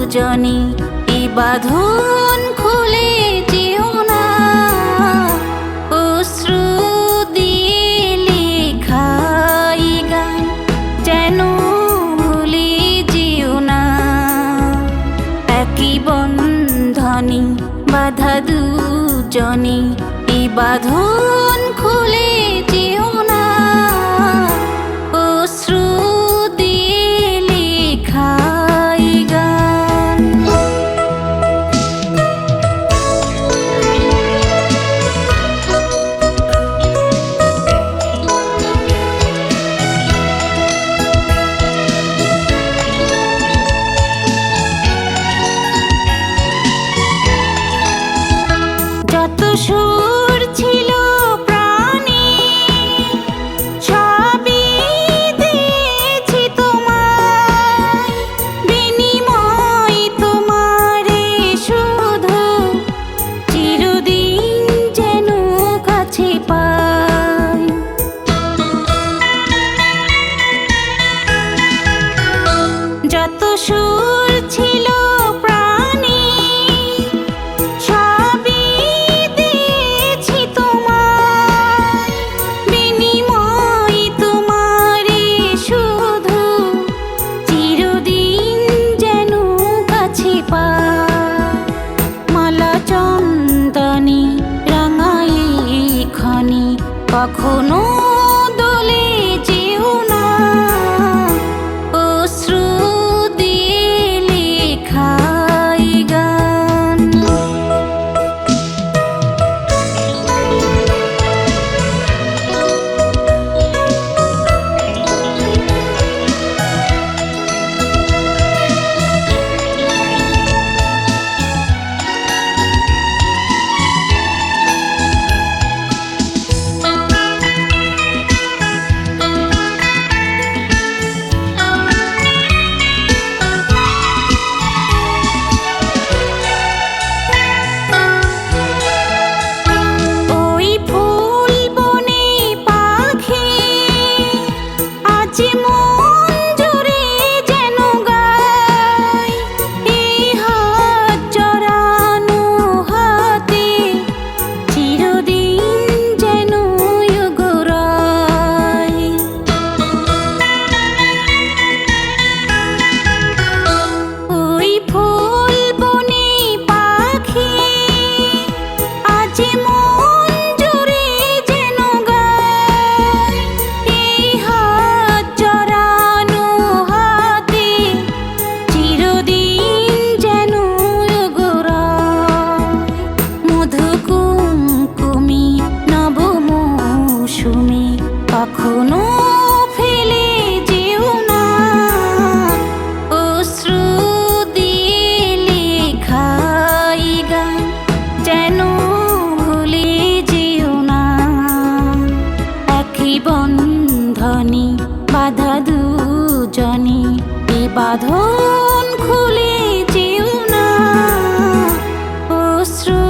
দুজনে এ বাঁধন খুলে যেও না, অশ্রু দিয়ে লেখা এই গান যেন ভুলে যেও না। একই বন্ধনে বাঁধা দুজনে এ বাঁধন খুলে যেও না, অশ্রু দিয়ে লেখা এই গান। যত সুর ছিল প্রাণে সবই দিয়েছি তোমায়, বিনিময় তোমারে শুধু চিরদিন যেন কাছে পাই। যত সুর ছিল প্রাণে সবই দিয়েছি তোমায়, বিনিময় তোমারে শুধু চিরদিন যেন কাছে পাই। মালা চন্দনে রাঙাই ক্ষণে কখনো দোলে যেও না, অশ্রু দিয়ে লেখা এই গান। ওই ফুল বনে পাখি আজ মন জুড়ে যেন গায়, এই হাত জড়ানো হাতে চিরদিন যেন গোড়ায়। ওই ফুল বনে পাখি আজ মন জুড়ে যেন গায়, এই হাত জড়ানো হাতে চিরদিন যেন গোড়ায়। মধু কুমকুমি নব মৌসুমে কখনো ফেলে যেও না, অশ্রু দিয়ে লেখা এই গান যেন ভুলে যেও না। একই বন্ধনে বাঁধা দুজনে এ বাঁধন খুলে যেও না, অশ্রু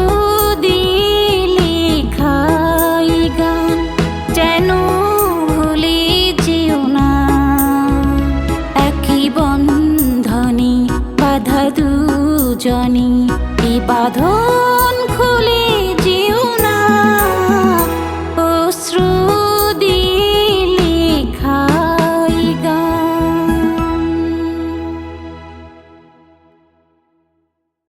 দিয়ে লেখা এই গান যেন ভুলে যেও না। একই বন্ধনে বাঁধা দুজনে এ বাঁধন